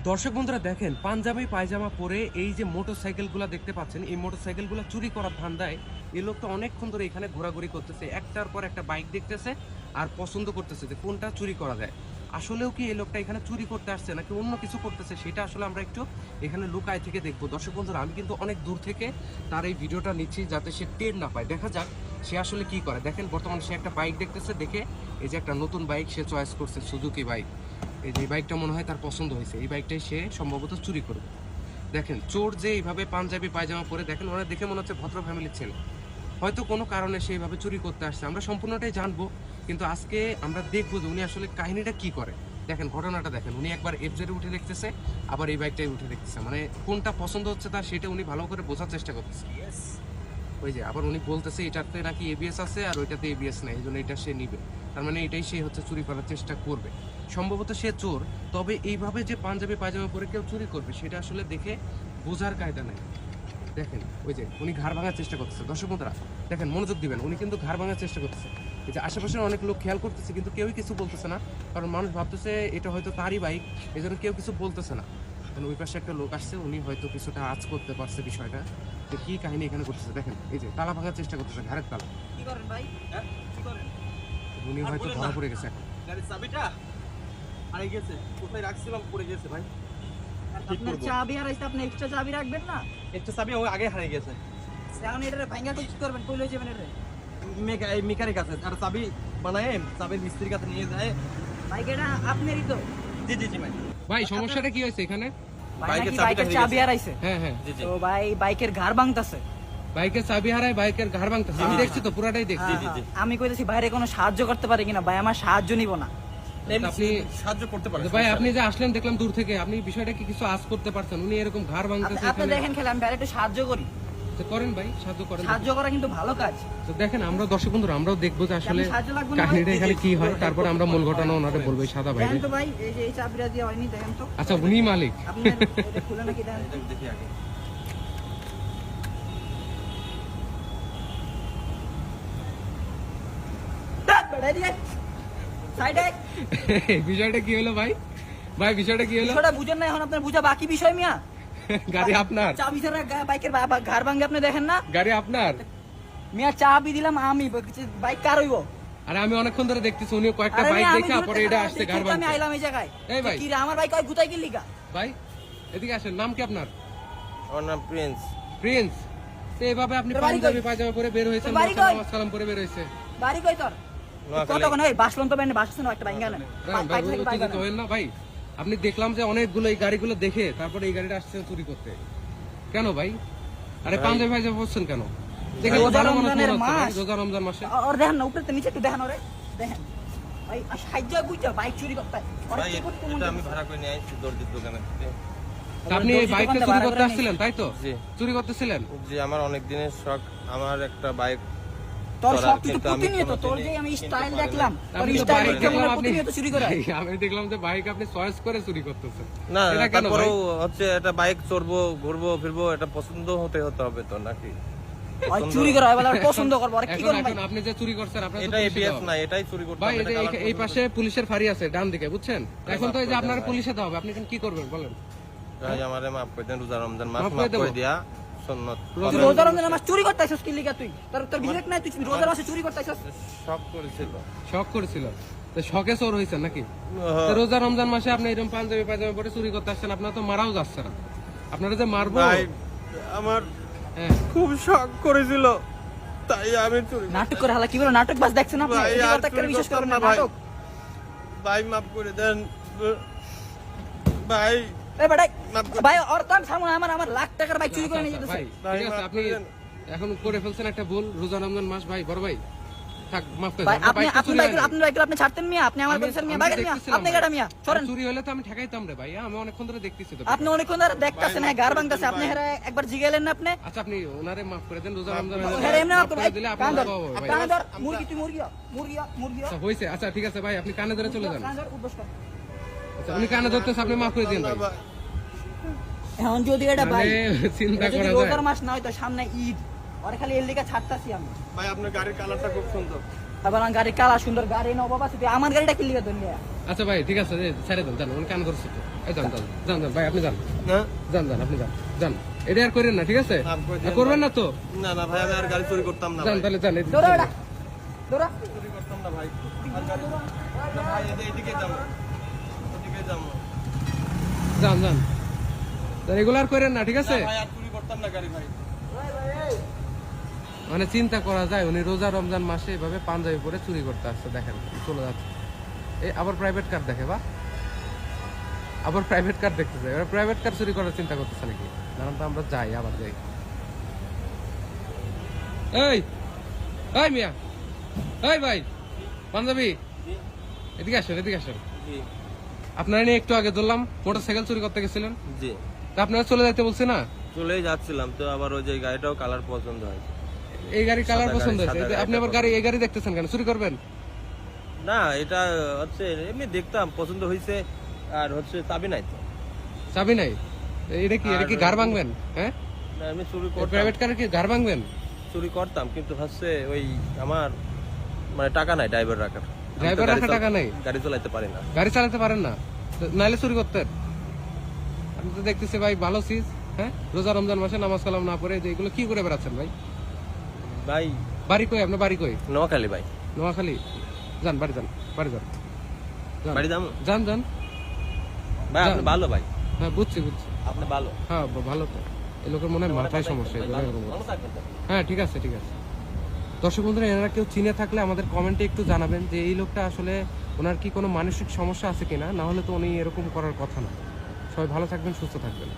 দর্শক বন্ধুরা দেখেন, পাঞ্জাবি পায়জামা পরে এই যে মোটরসাইকেলগুলো দেখতে পাচ্ছেন, এই মোটরসাইকেলগুলো চুরি করার ধান্দায় এই লোকটা অনেকক্ষণ ধরে এখানে ঘোরাঘুরি করতেছে, একটার পর একটা বাইক দেখতেছে আর পছন্দ করতেছে যে কোনটা চুরি করা যায়। আসলেও কি এই লোকটা এখানে চুরি করতে আসছে নাকি অন্য কিছু করতেছে, সেটা আসলে আমরা একটু এখানে লুকায় থেকে দেখবো। দর্শক বন্ধুরা, আমি কিন্তু অনেক দূর থেকে তার এই ভিডিওটা নিচ্ছি যাতে সে টের না পায়। দেখা যাক সে আসলে কি করে। দেখেন, বর্তমানে সে একটা বাইক দেখতেছে, দেখে এই যে একটা নতুন বাইক সে চয়েস করছে, সুজুকি বাইক। এই যে বাইকটা মনে হয় তার পছন্দ হয়েছে, এই বাইকটাই সে সম্ভবত চুরি করবে। দেখেন, চোর যে এইভাবে পাঞ্জাবি পায়জামা পরে, দেখেন ওরা দেখে মনে হচ্ছে ভদ্র ফ্যামিলির ছেলে, হয়তো কোনো কারণে সে এইভাবে চুরি করতে আসছে। আমরা সম্পূর্ণটাই জানবো, কিন্তু আজকে আমরা দেখবো যে উনি আসলে কাহিনীটা কি করে। দেখেন ঘটনাটা দেখেন, উনি একবার এফজেডে উঠে দেখতেছে, আবার এই বাইকটাই উঠে দেখতেছে, মানে কোনটা পছন্দ হচ্ছে তার সেটা উনি ভালো করে বোঝার চেষ্টা করতেছে। ওই যে আবার উনি বলতেছে এটাতে নাকি এবিএস আছে আর ওইটাতে এবিএস নাই, এই জন্য এটা সে নিবে। তার মানে এটাই সে হচ্ছে চুরি করার চেষ্টা করবে। সম্ভবত সে চোর, তবে এইভাবে যে পাঞ্জাবি পায়জামা পরে কেউ চুরি করবে সেটা আসলে দেখে বোঝার কায়দা নাই। দেখেন ওই যে উনি ঘাড় ভাঙার চেষ্টা করতেছে। দর্শক বন্ধুরা দেখেন, মনোযোগ দিবেন, উনি কিন্তু ঘাড় ভাঙার চেষ্টা করতেছে। এই যে আশেপাশের অনেক লোক খেয়াল করতেছে, কিন্তু কেউই কিছু বলতেছে না, কারণ মানুষ ভাবতেছে এটা হয়তো তারই বাইক, এই জন্য কেউ কিছু বলতেছে না। ওই পাশে একটা লোক আসছে, উনি হয়তো কিছুটা আঁচ করতে পারছে বিষয়টা, যে কি কাহিনী এখানে করতেছে। দেখেন এই যে তালা ভাঙার চেষ্টা করতেছে, ঘাড়ের তালা। কি করেন ভাই? হ্যাঁ কি করেন? উনি হয়তো ধরা পড়ে গেছে এখন। গাড়ির চাবিটা হারিয়ে গেছে, কোথায় রাখছিলাম পড়ে গেছে ভাই। ঠিক আপনার করবো। চাবি হারাইছে, আপনি এক্সট্রা চাবি রাখবেন না? একটা চাবি ও আগে হারিয়ে গেছে। এখন এটা ভাঙা কি করবেন? কই লই যাবেন এটা? এই মেকানিক আছে, আর চাবি বানায় চাবির মিস্ত্রির কাছে নিয়ে যায়। বাইক এটা আপনারই তো? জি জি জি ভাই। ভাই সমস্যাটা কি হয়েছে এখানে? বাইকের নাকি চাবিটা বাইকের হারিয়ে চাবি গেছে। হারাইছে? হ্যাঁ হ্যাঁ, জি জি তো ভাই বাইকের ঘাড় ভাঙতাছে। বাইকের চাবি হারায়, বাইকের ঘাড় ভাঙতেছে। আমি জি, জি। দেখছি তো, পুরাটাই দেখছি। জি, জি। আমি কইতেছি বাইরে কোনো সাহায্য করতে পারে কিনা? ভাই আমার সাহায্য নিব না। আপনি সাহায্য করতে পারেন ভাই, আপনি যে আসলেন দেখলাম দূর থেকে, আপনি বিষয়টা কি কিছু আজ করতে পারছেন? উনি এরকম ঘাড় ভাঙতেছে আপনি এখানে, দেখেন খেলে আমি বাইরে একটু সাহায্য করি। তো করেন ভাই, সাহায্য করেন। সাহায্য করা কিন্তু ভালো কাজ। তো দেখেন, আমরা দর্শক বন্ধুরা আমরাও দেখবো যে আসলে আপনি সাহায্য লাগবে না ভাই? কাহিনীটা এখানে কি হয়, তারপরে আমরা মূল ঘটনা ওনারে বলবো। এই সাদা ভাই, দেখেন তো ভাই, এই যে এই চাবিটা দিয়ে হয়নি, দেখেন তো। আচ্ছা উনি মালিক? আপনার এটা খুলে নাকি দেখেন তো। দেখি আগে। বেড়াই দিয়ে সাইডে। বিষয়টা কি হলো ভাই? ভাই বিষয়টা কি হলো? বিষয়টা বুঝেন না এখন, আপনার বুঝা বাকি বিষয় মিয়া। গাড়ি আপনার? চাবি ছাড়া বাইকের ঘাড় ভাঙে আপনি দেখেন না? গাড়ি আপনার? মিয়া চাবি দিলাম আমি, বাইক কার হইব? আরে আমি অনেকক্ষণ ধরে দেখতেছি, উনি কয়েকটা আরে বাইক মিয়া, আমি দেখে দূরে পরে থেকে এটা দাঁড়ায় আসছে দেখি ঘাড় তো আমি ভাঙতে। আইলাম এই জায়গায়। এই ভাই। কি রে, আমার বাইক কই গুতাই কি লিগা? ভাই এদিকে আসেন, নাম কি আপনার? ওর নাম প্রিন্স। প্রিন্স। তো এইভাবে আপনি তোর বাড়ি পাঞ্জাবি কই? পায়জামা পরে বের হয়েছেন, তোর বাড়ি কই? নামাজ কালাম পরে বের হয়েছে। বাড়ি কই তোর? কতক্ষণ হই বাসলন তো বেনে বাসছেন একটা বাইঙ্গা না। ভাই উত্তেজিত হবেন না ভাই। আপনি দেখলাম যে অনেকগুলো এই গাড়িগুলো দেখে তারপরে এই গাড়িটা আসছে চুরি করতে, কেন ভাই? আরে পাঞ্জাবি পায়জামা পরছেন কেন? দেখেন রোজা ভালো মানুষ রমজানের মনে হচ্ছে ভাই, মাস। রোজা রমজান মাসে। ওর দেখেন না, উপরে তো নিচে একটু দেখেন ওরে। দেখেন ভাই, সাহায্য বুঝছো বাইক চুরি করতে হয়। ওরে ভাই কি করতে মন এটা আমি চাইছে? ভাড়া করে নিয়ে আসছি দর্জির দোকানে থেকে। তা আপনি এই বাইকটা চুরি করতে আসছিলেন তাই তো? জি চুরি করতেছিলেন? জি, আমার অনেক দিনের শখ, আমার একটা বাইক। তোর চড়ার, সব কিছু কিন্তু আমি প্রতিনিয়ত, তোর কোনোদিনই যে আমি কিনতে স্টাইল পারি নাই। দেখলাম, তোর আপনি তো স্টাইল বাইক দেখলাম দেখলাম আপনি, প্রতিনিয়ত চুরি করে। ভাই, আমি দেখলাম যে বাইক আপনি চয়েস করে চুরি করতেছেন। না এটা কেন ভাই? তারপরেও হচ্ছে এটা বাইক চড়বো, ঘুরবো ফিরবো, এটা পছন্দ হতে হবে তো নাকি? ওই চুরি করে হয় বলে আর পছন্দ করবো, আর কি এখন করবো ভাই? এখন আপনি যে চুরি করছেন আপনার তো এটা পুলিশে এবিএস দেওয়া। না, এটাই চুরি করতে ভাই হবে। এই যে এই পাশে পুলিশের ফাঁড়ি আছে ডান দিকে, বুঝছেন? এখন তো এই যে আপনার পুলিশে দেওয়া হবে, আপনি এখন কি করবেন বলেন? ভাই আমারে মাফ করে দেন, রোজা রমজান মাস মাফ করে মাফ করে দেবো? দিয়া সুন্নাত। তুই রোজা রমজানের মাস চুরি করতে আইছস কি লিগা তুই? তোর বিবেক নাই? তুই রোজা মাসে চুরি করতে আইছস? শখ করেছিল। শখ করেছিল, তো শখে চোর হয়েছেন নাকি? তো রোজা রমজান মাসে আপনি এরকম পাঞ্জাবি পায়জামা পরে চুরি করতে আসছেন, আপনার তো মারাও যাচ্ছে না। আপনারা যে মারবো। ভাই আমার হ্যাঁ, খুব শখ করেছিল, তাই আমি চুরি। নাটক করে হালা কি বলো, নাটক বাস দেখছেন আপনি? ভাই, এই আর কথা কেন চুরি বিশ্বাস করেন করতাম না? না ভাই। নাটক। ভাই মাফ করে দেন ভাই। এই বেটা মাফ করে- ভাই, ওর কাম সামনে আমার লাখ টাকার বাইক চুরি করে নিয়ে যেতেছে। ভাই ভাই, ঠিক আছে, মাফ আপনি করে দেন। এখন করে ফেলছেন একটা ভুল, রোজা রমজান মাস ভাই, বড় ভাই থাক, মাফ করে ভাই দেন। আপনি আপনি বাইক আপনি ছাড়তেন মিয়া, আপনি আমার বলছেন মিয়া, বাইকের মিয়া, আপনি গাড়া মিয়া সরেন। চুরি হলে তো আমি ঠেকাইতাম রে ভাই, আমি অনেকক্ষণ ধরে দেখতেছি তো। আপনি অনেকক্ষণ ধরে দেখতাছেন, হ্যাঁ গার ভাঙতাছে, আপনি হেরে একবার জিগাইলেন না আপনি? আচ্ছা আপনি ওনারে মাফ করে দেন, রোজা রমজান হেরে এমনি মাফ করে দিলে আপনার কান্দর ভালো হবে ভাই। কান্দর মুরগি, তুই মুরগি মুরগি মুরগি আচ্ছা হয়েছে, আচ্ছা ঠিক আছে ভাই, আপনি কানে ধরে চলে যান। কান্দর উদ্বস কর। আচ্ছা উনি কানে ধরতেছে, আপনি মাফ করে দিন ভাই। ভাই, এখন যদি এটা ভাই মানে চিন্তা এটা যদি করা রোজার যায়। মাস না হয় তো সামনে ঈদ, আর খালি এর লিগা ছাড়তাছি আমি। ভাই আপনার গাড়ির কালারটা খুব সুন্দর। আবার আমার গাড়ি কালা সুন্দর গাড়ি নাও বাবা তুই আমার গাড়িটা কিনলি ধরলি আচ্ছা ভাই ঠিক আছে ছেড়ে দেন জান উনি কান করছে তো এই যান যান যান যান ভাই আপনি যান না যান যান আপনি যান যান এটা আর করেন না ঠিক আছে না, করে দিন আর করবেন না তো না না ভাই আমি আর গাড়ি চুরি করতাম না যান ভাই। তাহলে যান দৌড়া ওটা দৌড়া চুরি করতাম না ভাই আর গাড়ি না ভাই এদিকে যাবো ওদিকে যাবো যান যান রেগুলার করেন না ঠিক আছে না ভাই আর চুরি করতাম না গাড়ি ভাই মানে চিন্তা করা যায় উনি রোজা রমজান মাসে এভাবে পাঞ্জাবি পরে চুরি করতে আসছে দেখেন চলে যাচ্ছে এই আবার প্রাইভেট কার দেখে বা আবার প্রাইভেট কার দেখতেছে এবার প্রাইভেট কার চুরি করার চিন্তা করতেছে নাকি জানান তো আমরা যাই আবার যাই এই এই মিয়া এই ভাই পাঞ্জাবি এদিকে আসেন এদিকে আসেন জি আপনারা নিয়ে একটু আগে ধরলাম মোটরসাইকেল চুরি করতে গেছিলেন জি তা আপনারা চলে যাইতে বলছে না চলেই যাচ্ছিলাম তো আবার ওই যে গাড়িটাও কালার পছন্দ হয় এই গাড়ি কালার সাদা পছন্দ গাড়ি, হয়েছে সাদা আপনি আবার গাড়ি এই গাড়ি দেখতেছেন কেন চুরি করবেন না এটা হচ্ছে এমনি দেখতাম পছন্দ হয়েছে আর হচ্ছে চাবি নাই তো চাবি নাই এটা কি ঘর ভাঙবেন হ্যাঁ না এমনি চুরি করতাম প্রাইভেট কারে কি ঘর ভাঙবেন চুরি করতাম কিন্তু হচ্ছে ওই আমার মানে টাকা নাই ড্রাইভার রাখার আমি তো ড্রাইভার গাড়ি রাখা টাকা নাই গাড়ি চালাতে পারি না গাড়ি চালাতে পারেন না তো নাইলে চুরি করতেন আমি তো দেখতেছি ভাই ভালো চিজ হ্যাঁ রোজা রমজান মাসে নামাজ কালাম না পড়ে যে এগুলো কি করে বেড়াচ্ছেন ভাই ভাই বাড়ি কই আপনার বাড়ি কই নোয়াখালী ভাই নোয়াখালী যান বাড়ি যান বাড়ি যান যান। বাড়ি যাবো যান যান ভাই আপনি ভালো ভাই হ্যাঁ বুঝছি বুঝছি আপনি ভালো হ্যাঁ ভালো তো এই লোকের মনে হয় মাথায় সমস্যা এই জন্য এরকম বলছে। ভালো থাকবেন তো। হ্যাঁ ঠিক আছে ঠিক আছে দর্শক বন্ধুরা এনারা কেউ চিনে থাকলে আমাদের কমেন্টে একটু জানাবেন যে এই লোকটা আসলে ওনার কি কোনো মানসিক সমস্যা আছে কিনা না হলে তো উনি এরকম করার কথা না সবাই ভালো থাকবেন সুস্থ থাকবেন